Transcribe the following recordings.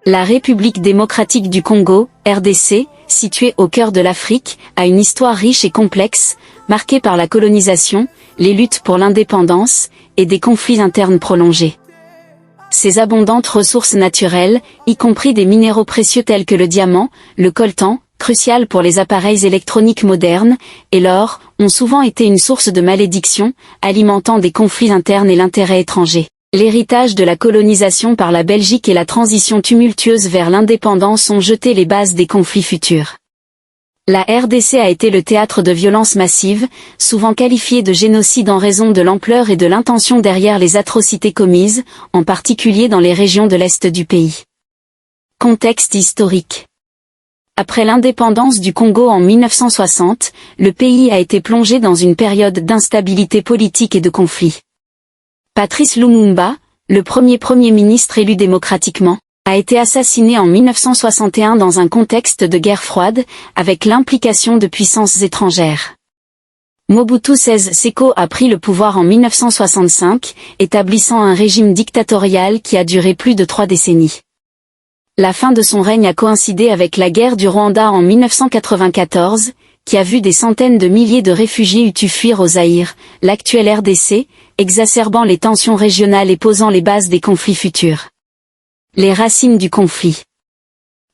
La République démocratique du Congo, RDC, située au cœur de l'Afrique, a une histoire riche et complexe, marquée par la colonisation, les luttes pour l'indépendance, et des conflits internes prolongés. Ses abondantes ressources naturelles, y compris des minéraux précieux tels que le diamant, le coltan, crucial pour les appareils électroniques modernes, et l'or, ont souvent été une source de malédiction, alimentant des conflits internes et l'intérêt étranger. L'héritage de la colonisation par la Belgique et la transition tumultueuse vers l'indépendance ont jeté les bases des conflits futurs. La RDC a été le théâtre de violences massives, souvent qualifiées de génocide en raison de l'ampleur et de l'intention derrière les atrocités commises, en particulier dans les régions de l'Est du pays. Contexte historique. Après l'indépendance du Congo en 1960, le pays a été plongé dans une période d'instabilité politique et de conflits. Patrice Lumumba, le premier Premier ministre élu démocratiquement, a été assassiné en 1961 dans un contexte de guerre froide, avec l'implication de puissances étrangères. Mobutu Sese Seko a pris le pouvoir en 1965, établissant un régime dictatorial qui a duré plus de 3 décennies. La fin de son règne a coïncidé avec la guerre du Rwanda en 1994, qui a vu des centaines de milliers de réfugiés hutus fuir au Zaïre, l'actuel RDC, exacerbant les tensions régionales et posant les bases des conflits futurs. Les racines du conflit.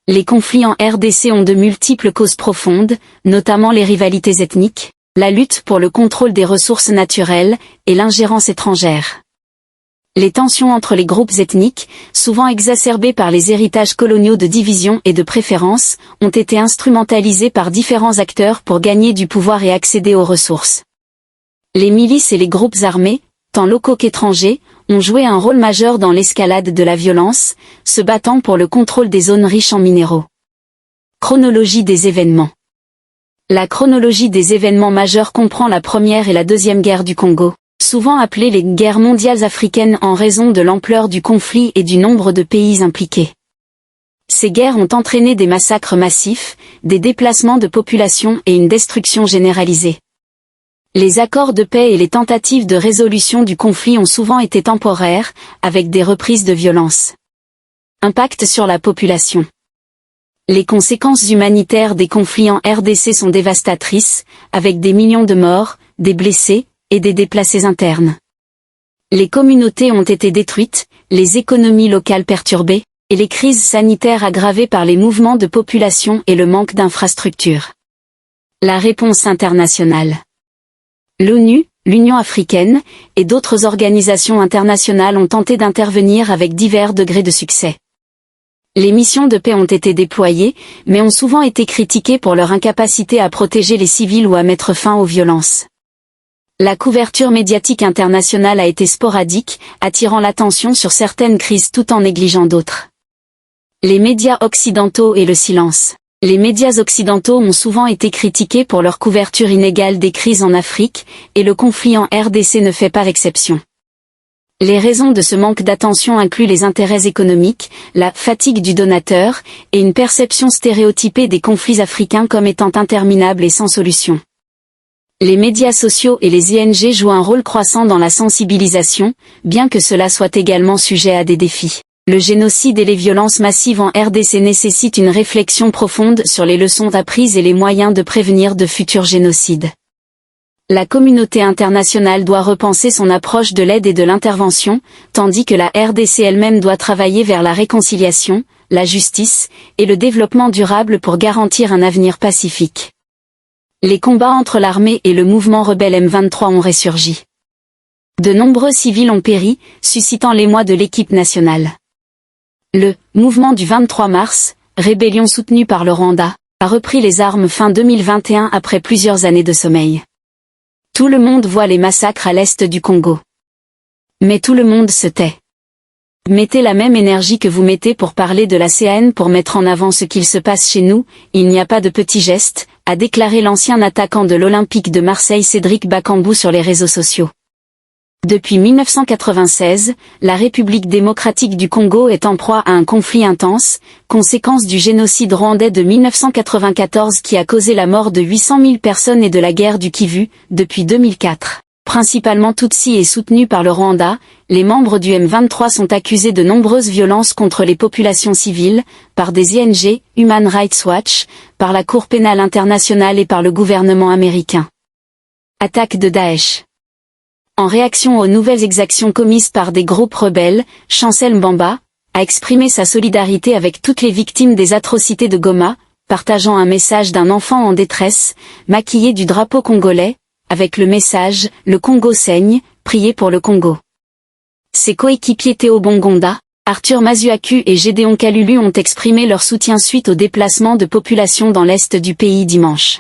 Les conflits en RDC ont de multiples causes profondes, notamment les rivalités ethniques, la lutte pour le contrôle des ressources naturelles, et l'ingérence étrangère. Les tensions entre les groupes ethniques, souvent exacerbées par les héritages coloniaux de division et de préférence, ont été instrumentalisées par différents acteurs pour gagner du pouvoir et accéder aux ressources. Les milices et les groupes armés, tant locaux qu'étrangers, ont joué un rôle majeur dans l'escalade de la violence, se battant pour le contrôle des zones riches en minéraux. Chronologie des événements. La chronologie des événements majeurs comprend la Première et la Deuxième Guerre du Congo, souvent appelées les guerres mondiales africaines en raison de l'ampleur du conflit et du nombre de pays impliqués. Ces guerres ont entraîné des massacres massifs, des déplacements de population et une destruction généralisée. Les accords de paix et les tentatives de résolution du conflit ont souvent été temporaires, avec des reprises de violence. Impact sur la population. Les conséquences humanitaires des conflits en RDC sont dévastatrices, avec des millions de morts, des blessés, et des déplacés internes. Les communautés ont été détruites, les économies locales perturbées, et les crises sanitaires aggravées par les mouvements de population et le manque d'infrastructures. La réponse internationale. L'ONU, l'Union africaine, et d'autres organisations internationales ont tenté d'intervenir avec divers degrés de succès. Les missions de paix ont été déployées, mais ont souvent été critiquées pour leur incapacité à protéger les civils ou à mettre fin aux violences. La couverture médiatique internationale a été sporadique, attirant l'attention sur certaines crises tout en négligeant d'autres. Les médias occidentaux et le silence. Les médias occidentaux ont souvent été critiqués pour leur couverture inégale des crises en Afrique, et le conflit en RDC ne fait pas l'exception. Les raisons de ce manque d'attention incluent les intérêts économiques, la fatigue du donateur, et une perception stéréotypée des conflits africains comme étant interminables et sans solution. Les médias sociaux et les ONG jouent un rôle croissant dans la sensibilisation, bien que cela soit également sujet à des défis. Le génocide et les violences massives en RDC nécessitent une réflexion profonde sur les leçons apprises et les moyens de prévenir de futurs génocides. La communauté internationale doit repenser son approche de l'aide et de l'intervention, tandis que la RDC elle-même doit travailler vers la réconciliation, la justice, et le développement durable pour garantir un avenir pacifique. Les combats entre l'armée et le mouvement rebelle M23 ont ressurgi. De nombreux civils ont péri, suscitant l'émoi de l'équipe nationale. Le mouvement du 23 mars, rébellion soutenue par le Rwanda, a repris les armes fin 2021 après plusieurs années de sommeil. Tout le monde voit les massacres à l'est du Congo. Mais tout le monde se tait. Mettez la même énergie que vous mettez pour parler de la CAN pour mettre en avant ce qu'il se passe chez nous, il n'y a pas de petits gestes, a déclaré l'ancien attaquant de l'Olympique de Marseille Cédric Bakambu sur les réseaux sociaux. Depuis 1996, la République démocratique du Congo est en proie à un conflit intense, conséquence du génocide rwandais de 1994 qui a causé la mort de 800 000 personnes et de la guerre du Kivu, depuis 2004. principalement Tutsi et soutenue par le Rwanda, les membres du M23 sont accusés de nombreuses violences contre les populations civiles, par des ONG, Human Rights Watch, par la Cour pénale internationale et par le gouvernement américain. Attaque de Daesh. En réaction aux nouvelles exactions commises par des groupes rebelles, Chancel Mbamba a exprimé sa solidarité avec toutes les victimes des atrocités de Goma, partageant un message d'un enfant en détresse, maquillé du drapeau congolais, avec le message « Le Congo saigne, priez pour le Congo ». Ses coéquipiers Théo Bongonda, Arthur Mazuaku et Gédéon Kalulu ont exprimé leur soutien suite au déplacement de population dans l'est du pays dimanche.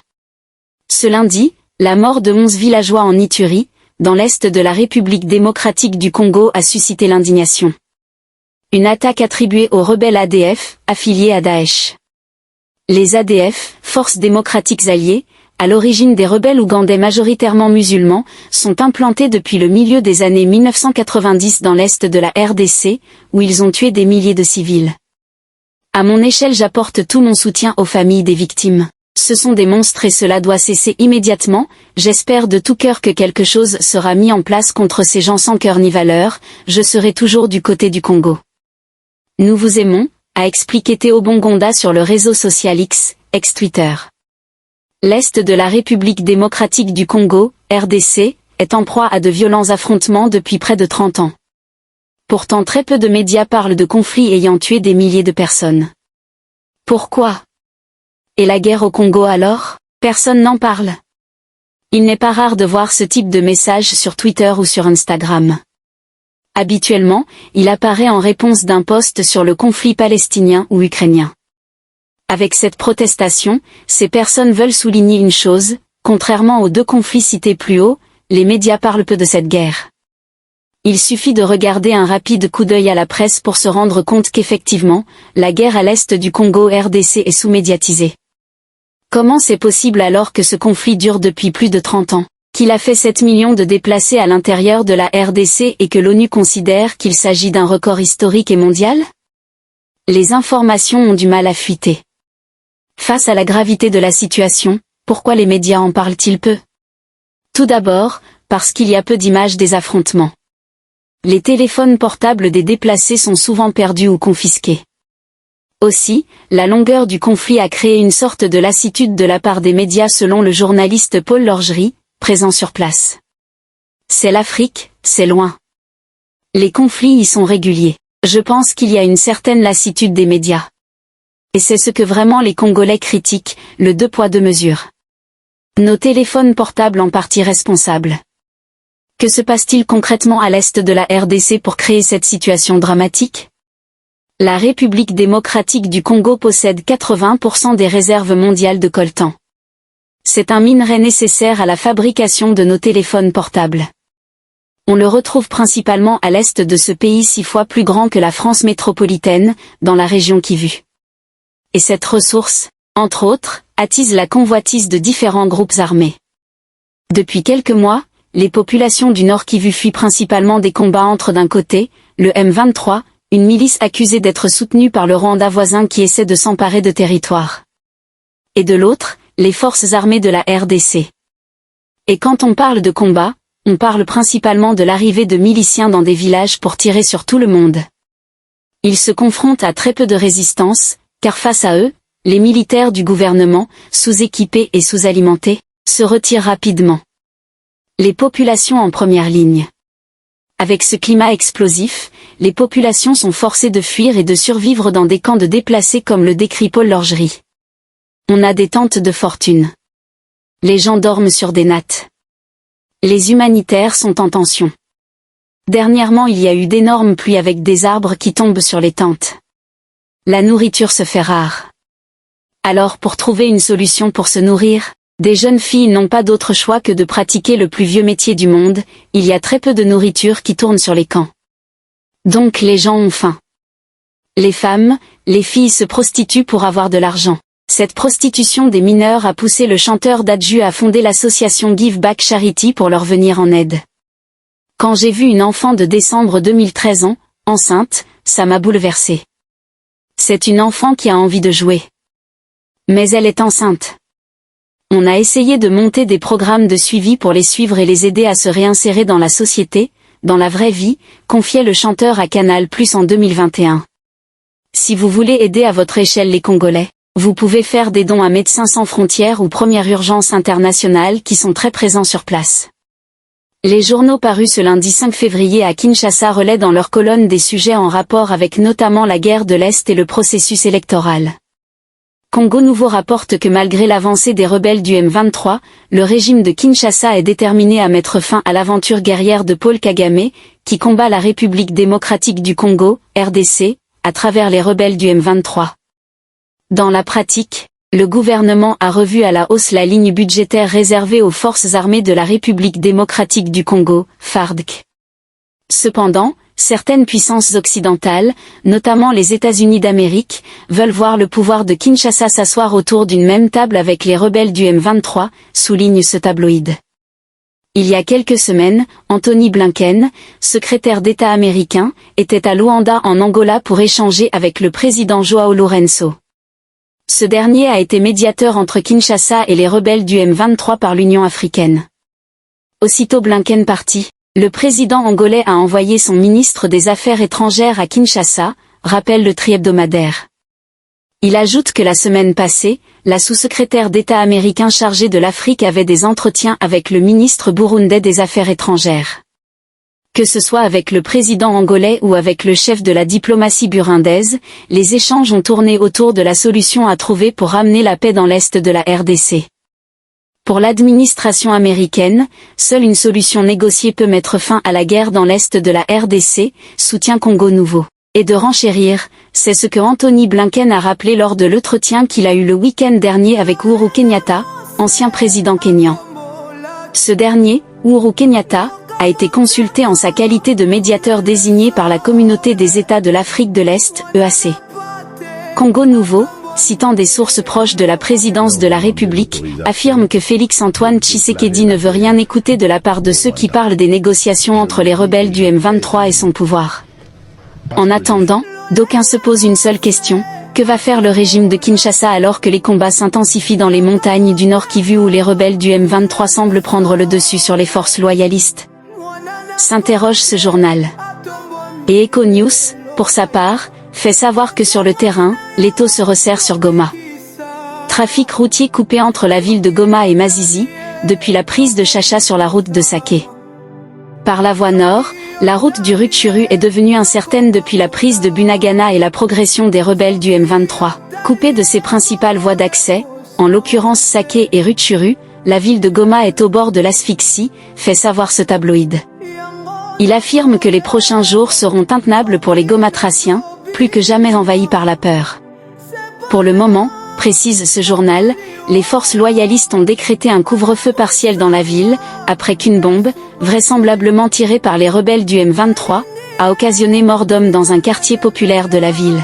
Ce lundi, la mort de 11 villageois en Ituri, dans l'est de la République démocratique du Congo a suscité l'indignation. Une attaque attribuée aux rebelles ADF, affiliés à Daesh. Les ADF, Forces démocratiques alliées, à l'origine des rebelles ougandais majoritairement musulmans, sont implantés depuis le milieu des années 1990 dans l'est de la RDC, où ils ont tué des milliers de civils. À mon échelle, j'apporte tout mon soutien aux familles des victimes. Ce sont des monstres et cela doit cesser immédiatement. J'espère de tout cœur que quelque chose sera mis en place contre ces gens sans cœur ni valeur. Je serai toujours du côté du Congo. Nous vous aimons, a expliqué Théo Bongonda sur le réseau social X, ex-Twitter. L'Est de la République démocratique du Congo, RDC, est en proie à de violents affrontements depuis près de 30 ans. Pourtant très peu de médias parlent de conflits ayant tué des milliers de personnes. Pourquoi? Et la guerre au Congo alors? Personne n'en parle. Il n'est pas rare de voir ce type de message sur Twitter ou sur Instagram. Habituellement, il apparaît en réponse d'un post sur le conflit palestinien ou ukrainien. Avec cette protestation, ces personnes veulent souligner une chose, contrairement aux deux conflits cités plus haut, les médias parlent peu de cette guerre. Il suffit de regarder un rapide coup d'œil à la presse pour se rendre compte qu'effectivement, la guerre à l'est du Congo RDC est sous-médiatisée. Comment c'est possible alors que ce conflit dure depuis plus de 30 ans, qu'il a fait 7 millions de déplacés à l'intérieur de la RDC et que l'ONU considère qu'il s'agit d'un record historique et mondial? Les informations ont du mal à fuiter. Face à la gravité de la situation, pourquoi les médias en parlent-ils peu? Tout d'abord, parce qu'il y a peu d'images des affrontements. Les téléphones portables des déplacés sont souvent perdus ou confisqués. Aussi, la longueur du conflit a créé une sorte de lassitude de la part des médias selon le journaliste Paul Lorgerie, présent sur place. C'est l'Afrique, c'est loin. Les conflits y sont réguliers. Je pense qu'il y a une certaine lassitude des médias. Et c'est ce que vraiment les Congolais critiquent, le 2 poids 2 mesures. Nos téléphones portables en partie responsables. Que se passe-t-il concrètement à l'est de la RDC pour créer cette situation dramatique? La République démocratique du Congo possède 80% des réserves mondiales de coltan. C'est un minerai nécessaire à la fabrication de nos téléphones portables. On le retrouve principalement à l'est de ce pays 6 fois plus grand que la France métropolitaine, dans la région Kivu. Et cette ressource, entre autres, attise la convoitise de différents groupes armés. Depuis quelques mois, les populations du Nord Kivu fuient principalement des combats entre d'un côté, le M23, une milice accusée d'être soutenue par le Rwanda voisin qui essaie de s'emparer de territoires. Et de l'autre, les forces armées de la RDC. Et quand on parle de combat, on parle principalement de l'arrivée de miliciens dans des villages pour tirer sur tout le monde. Ils se confrontent à très peu de résistance, car face à eux, les militaires du gouvernement, sous-équipés et sous-alimentés, se retirent rapidement. Les populations en première ligne. Avec ce climat explosif, les populations sont forcées de fuir et de survivre dans des camps de déplacés comme le décrit Paul Lorgerie. On a des tentes de fortune. Les gens dorment sur des nattes. Les humanitaires sont en tension. Dernièrement il y a eu d'énormes pluies avec des arbres qui tombent sur les tentes. La nourriture se fait rare. Alors pour trouver une solution pour se nourrir, des jeunes filles n'ont pas d'autre choix que de pratiquer le plus vieux métier du monde, il y a très peu de nourriture qui tourne sur les camps. Donc les gens ont faim. Les femmes, les filles se prostituent pour avoir de l'argent. Cette prostitution des mineurs a poussé le chanteur Dadju à fonder l'association Give Back Charity pour leur venir en aide. Quand j'ai vu une enfant de décembre 2013 enceinte, ça m'a bouleversée. C'est une enfant qui a envie de jouer. Mais elle est enceinte. On a essayé de monter des programmes de suivi pour les suivre et les aider à se réinsérer dans la société, dans la vraie vie, confiait le chanteur à Canal+ en 2021. Si vous voulez aider à votre échelle les Congolais, vous pouvez faire des dons à Médecins sans frontières ou Première Urgence Internationale qui sont très présents sur place. Les journaux parus ce lundi 5 février à Kinshasa relaient dans leur colonne des sujets en rapport avec notamment la guerre de l'Est et le processus électoral. Congo Nouveau rapporte que malgré l'avancée des rebelles du M23, le régime de Kinshasa est déterminé à mettre fin à l'aventure guerrière de Paul Kagame, qui combat la République démocratique du Congo, RDC, à travers les rebelles du M23. Dans la pratique, le gouvernement a revu à la hausse la ligne budgétaire réservée aux forces armées de la République démocratique du Congo, FARDC. Cependant, certaines puissances occidentales, notamment les États-Unis d'Amérique, veulent voir le pouvoir de Kinshasa s'asseoir autour d'une même table avec les rebelles du M23, souligne ce tabloïd. Il y a quelques semaines, Anthony Blinken, secrétaire d'État américain, était à Luanda en Angola pour échanger avec le président João Lourenço. Ce dernier a été médiateur entre Kinshasa et les rebelles du M23 par l'Union africaine. Aussitôt Blinken parti, le président angolais a envoyé son ministre des Affaires étrangères à Kinshasa, rappelle le tri-hebdomadaire. Il ajoute que la semaine passée, la sous-secrétaire d'État américain chargée de l'Afrique avait des entretiens avec le ministre burundais des Affaires étrangères. Que ce soit avec le président angolais ou avec le chef de la diplomatie burundaise, les échanges ont tourné autour de la solution à trouver pour ramener la paix dans l'est de la RDC. Pour l'administration américaine, seule une solution négociée peut mettre fin à la guerre dans l'est de la RDC, soutient Congo Nouveau. Et de renchérir, c'est ce que Anthony Blinken a rappelé lors de l'entretien qu'il a eu le week-end dernier avec Uhuru Kenyatta, ancien président kényan. Ce dernier, Uhuru Kenyatta, a été consulté en sa qualité de médiateur désigné par la Communauté des États de l'Afrique de l'Est, EAC. Congo Nouveau, citant des sources proches de la présidence de la République, affirme que Félix-Antoine Tshisekedi ne veut rien écouter de la part de ceux qui parlent des négociations entre les rebelles du M23 et son pouvoir. En attendant, d'aucuns se posent une seule question, que va faire le régime de Kinshasa alors que les combats s'intensifient dans les montagnes du Nord Kivu où les rebelles du M23 semblent prendre le dessus sur les forces loyalistes? S'interroge ce journal. Et Econews, pour sa part, fait savoir que sur le terrain, l'étau se resserre sur Goma. Trafic routier coupé entre la ville de Goma et Masisi, depuis la prise de Chacha sur la route de Saké. Par la voie nord, la route du Rutshuru est devenue incertaine depuis la prise de Bunagana et la progression des rebelles du M23. Coupée de ses principales voies d'accès, en l'occurrence Saké et Rutshuru, la ville de Goma est au bord de l'asphyxie, fait savoir ce tabloïd. Il affirme que les prochains jours seront intenables pour les Gomatraciens, plus que jamais envahis par la peur. Pour le moment, précise ce journal, les forces loyalistes ont décrété un couvre-feu partiel dans la ville, après qu'une bombe, vraisemblablement tirée par les rebelles du M23, a occasionné mort d'hommes dans un quartier populaire de la ville.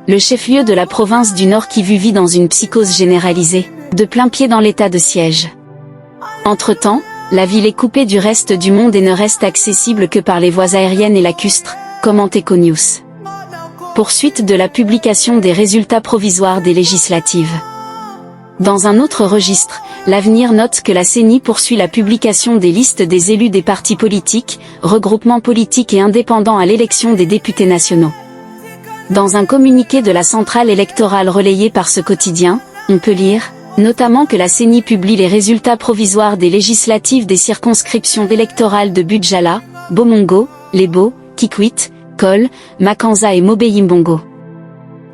Le chef-lieu de la province du Nord Kivu vit dans une psychose généralisée, de plein pied dans l'état de siège. Entre-temps, la ville est coupée du reste du monde et ne reste accessible que par les voies aériennes et lacustres, commente Econews. Poursuite de la publication des résultats provisoires des législatives. Dans un autre registre, l'Avenir note que la CENI poursuit la publication des listes des élus des partis politiques, regroupements politiques et indépendants à l'élection des députés nationaux. Dans un communiqué de la centrale électorale relayé par ce quotidien, on peut lire, notamment que la CENI publie les résultats provisoires des législatives des circonscriptions électorales de Budjala, Bomongo, Lebo, Kikwit, Kol, Makanza et Mobeyimbongo.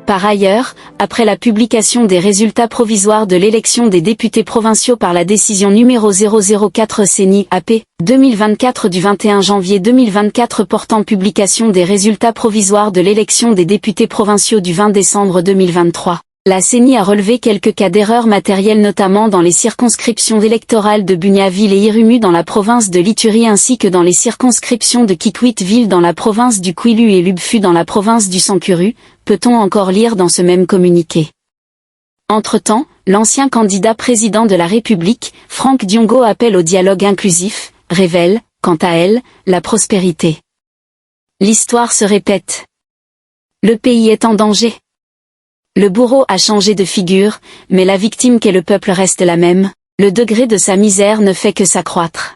Par ailleurs, après la publication des résultats provisoires de l'élection des députés provinciaux par la décision numéro 004 CENI AP 2024 du 21 janvier 2024 portant publication des résultats provisoires de l'élection des députés provinciaux du 20 décembre 2023, la CENI a relevé quelques cas d'erreurs matérielles notamment dans les circonscriptions électorales de Bunyaville et Irumu dans la province de l'Ituri ainsi que dans les circonscriptions de Kikwit-Ville dans la province du Kwilu et Lubfu dans la province du Sankuru, peut-on encore lire dans ce même communiqué. Entre-temps, l'ancien candidat président de la République, Franck Diongo appelle au dialogue inclusif, révèle, quant à elle, la prospérité. L'histoire se répète. Le pays est en danger. Le bourreau a changé de figure, mais la victime qu'est le peuple reste la même, le degré de sa misère ne fait que s'accroître.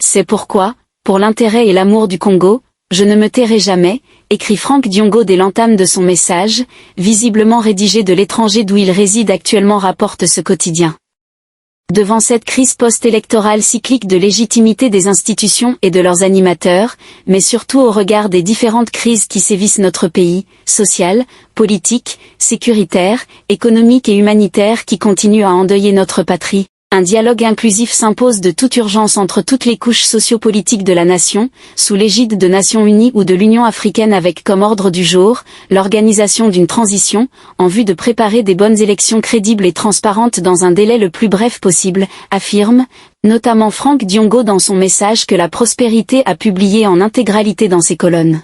C'est pourquoi, pour l'intérêt et l'amour du Congo, je ne me tairai jamais, écrit Franck Diongo dès l'entame de son message, visiblement rédigé de l'étranger d'où il réside actuellement, rapporte ce quotidien. Devant cette crise post-électorale cyclique de légitimité des institutions et de leurs animateurs, mais surtout au regard des différentes crises qui sévissent notre pays, sociales, politiques, sécuritaires, économiques et humanitaires qui continuent à endeuiller notre patrie, un dialogue inclusif s'impose de toute urgence entre toutes les couches sociopolitiques de la nation, sous l'égide de Nations Unies ou de l'Union africaine, avec comme ordre du jour, l'organisation d'une transition, en vue de préparer des bonnes élections crédibles et transparentes dans un délai le plus bref possible, affirme, notamment Franck Diongo dans son message que la Prospérité a publié en intégralité dans ses colonnes.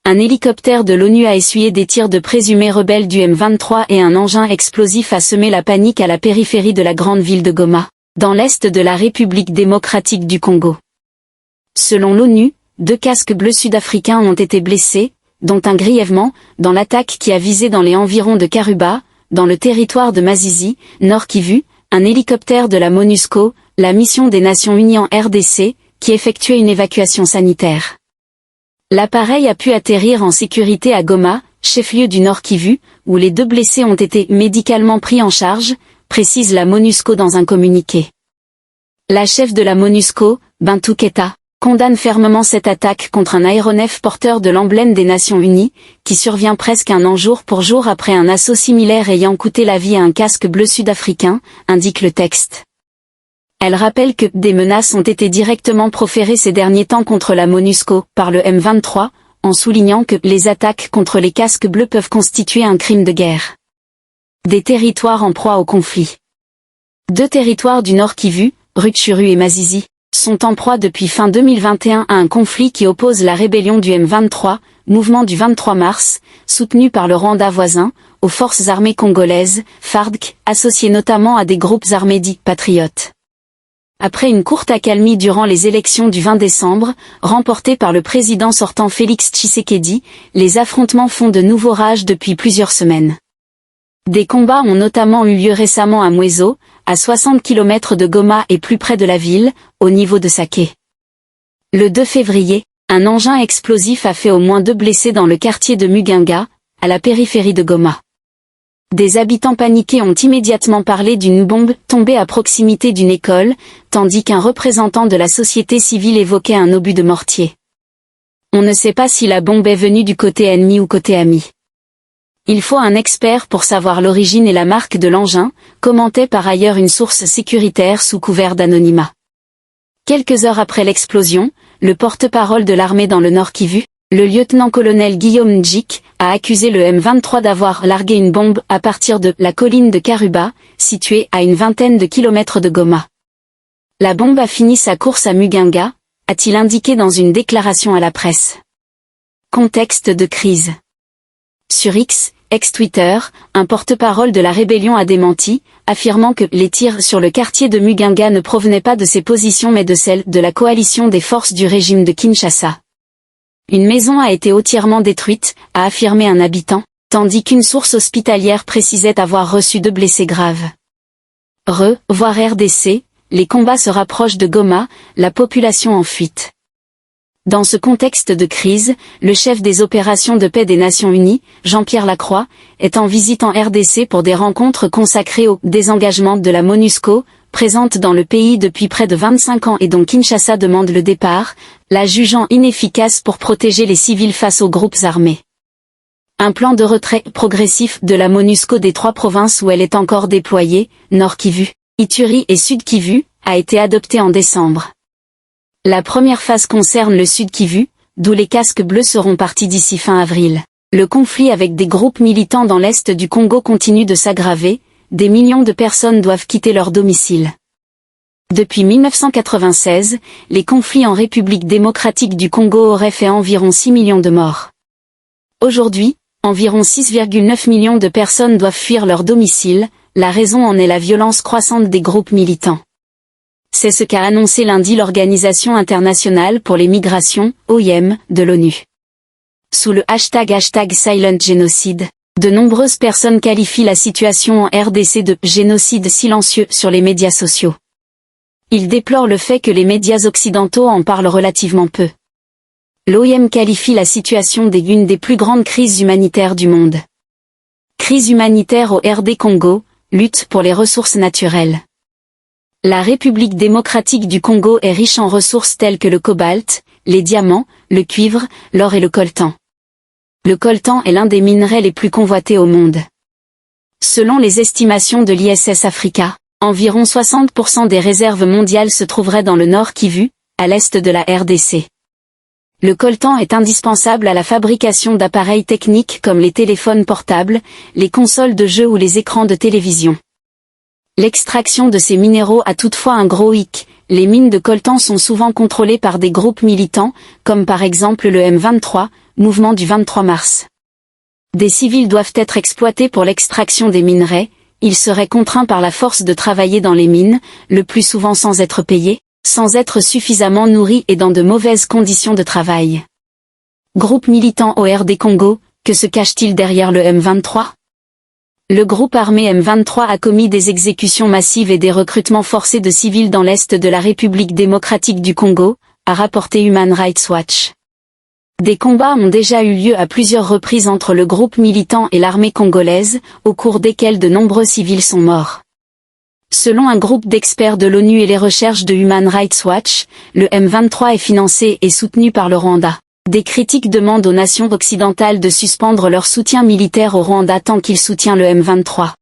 Un hélicoptère de l'ONU a essuyé des tirs de présumés rebelles du M23 et un engin explosif a semé la panique à la périphérie de la grande ville de Goma, dans l'est de la République démocratique du Congo. Selon l'ONU, 2 casques bleus sud-africains ont été blessés, dont un grièvement, dans l'attaque qui a visé dans les environs de Karuba, dans le territoire de Masisi, Nord Kivu, un hélicoptère de la MONUSCO, la mission des Nations Unies en RDC, qui effectuait une évacuation sanitaire. L'appareil a pu atterrir en sécurité à Goma, chef-lieu du Nord Kivu, où les 2 blessés ont été médicalement pris en charge, précise la MONUSCO dans un communiqué. La chef de la MONUSCO, Bintou Keita, condamne fermement cette attaque contre un aéronef porteur de l'emblème des Nations Unies, qui survient presque un an jour pour jour après un assaut similaire ayant coûté la vie à un casque bleu sud-africain, indique le texte. Elle rappelle que des menaces ont été directement proférées ces derniers temps contre la MONUSCO par le M23, en soulignant que les attaques contre les casques bleus peuvent constituer un crime de guerre. Des territoires en proie au conflit. 2 territoires du Nord Kivu, Rutshuru et Masisi, sont en proie depuis fin 2021 à un conflit qui oppose la rébellion du M23, mouvement du 23 mars, soutenu par le Rwanda voisin, aux forces armées congolaises, FARDC, associées notamment à des groupes armés dits patriotes. Après une courte accalmie durant les élections du 20 décembre, remportées par le président sortant Félix Tshisekedi, les affrontements font de nouveau rage depuis plusieurs semaines. Des combats ont notamment eu lieu récemment à Mweso, à 60 km de Goma et plus près de la ville, au niveau de Sake. Le 2 février, un engin explosif a fait au moins 2 blessés dans le quartier de Mugunga, à la périphérie de Goma. Des habitants paniqués ont immédiatement parlé d'une bombe tombée à proximité d'une école, tandis qu'un représentant de la société civile évoquait un obus de mortier. On ne sait pas si la bombe est venue du côté ennemi ou côté ami. Il faut un expert pour savoir l'origine et la marque de l'engin, commentait par ailleurs une source sécuritaire sous couvert d'anonymat. Quelques heures après l'explosion, le porte-parole de l'armée dans le Nord Kivu, le lieutenant-colonel Guillaume Ndjik, a accusé le M23 d'avoir largué une bombe à partir de la colline de Karuba, située à une vingtaine de kilomètres de Goma. La bombe a fini sa course à Mugunga, a-t-il indiqué dans une déclaration à la presse. Contexte de crise. Sur X, ex-Twitter, un porte-parole de la rébellion a démenti, affirmant que les tirs sur le quartier de Mugunga ne provenaient pas de ses positions mais de celles de la coalition des forces du régime de Kinshasa. Une maison a été entièrement détruite, a affirmé un habitant, tandis qu'une source hospitalière précisait avoir reçu 2 blessés graves. Voir RDC, les combats se rapprochent de Goma, la population en fuite. Dans ce contexte de crise, le chef des opérations de paix des Nations Unies, Jean-Pierre Lacroix, est en visite en RDC pour des rencontres consacrées au désengagement de la MONUSCO, présente dans le pays depuis près de 25 ans et dont Kinshasa demande le départ, la jugeant inefficace pour protéger les civils face aux groupes armés. Un plan de retrait progressif de la MONUSCO des 3 provinces où elle est encore déployée, Nord Kivu, Ituri et Sud Kivu, a été adopté en décembre. La première phase concerne le Sud Kivu, d'où les casques bleus seront partis d'ici fin avril. Le conflit avec des groupes militants dans l'est du Congo continue de s'aggraver, des millions de personnes doivent quitter leur domicile. Depuis 1996, les conflits en République démocratique du Congo auraient fait environ 6 millions de morts. Aujourd'hui, environ 6,9 millions de personnes doivent fuir leur domicile, la raison en est la violence croissante des groupes militants. C'est ce qu'a annoncé lundi l'Organisation internationale pour les migrations, OIM, de l'ONU. Sous le hashtag #SilentGénocide, De nombreuses personnes qualifient la situation en RDC de « génocide silencieux » sur les médias sociaux. Ils déplorent le fait que les médias occidentaux en parlent relativement peu. L'OIM qualifie la situation d'une des plus grandes crises humanitaires du monde. Crise humanitaire au RD Congo, lutte pour les ressources naturelles. La République démocratique du Congo est riche en ressources telles que le cobalt, les diamants, le cuivre, l'or et le coltan. Le coltan est l'un des minerais les plus convoités au monde. Selon les estimations de l'ISS Africa, environ 60% des réserves mondiales se trouveraient dans le Nord Kivu, à l'est de la RDC. Le coltan est indispensable à la fabrication d'appareils techniques comme les téléphones portables, les consoles de jeux ou les écrans de télévision. L'extraction de ces minéraux a toutefois un gros hic. Les mines de coltan sont souvent contrôlées par des groupes militants, comme par exemple le M23, mouvement du 23 mars. Des civils doivent être exploités pour l'extraction des minerais, ils seraient contraints par la force de travailler dans les mines, le plus souvent sans être payés, sans être suffisamment nourris et dans de mauvaises conditions de travail. Groupe militant au RD Congo, que se cache-t-il derrière le M23 ? Le groupe armé M23 a commis des exécutions massives et des recrutements forcés de civils dans l'est de la République démocratique du Congo, a rapporté Human Rights Watch. Des combats ont déjà eu lieu à plusieurs reprises entre le groupe militant et l'armée congolaise, au cours desquels de nombreux civils sont morts. Selon un groupe d'experts de l'ONU et les recherches de Human Rights Watch, le M23 est financé et soutenu par le Rwanda. Des critiques demandent aux nations occidentales de suspendre leur soutien militaire au Rwanda tant qu'il soutient le M23.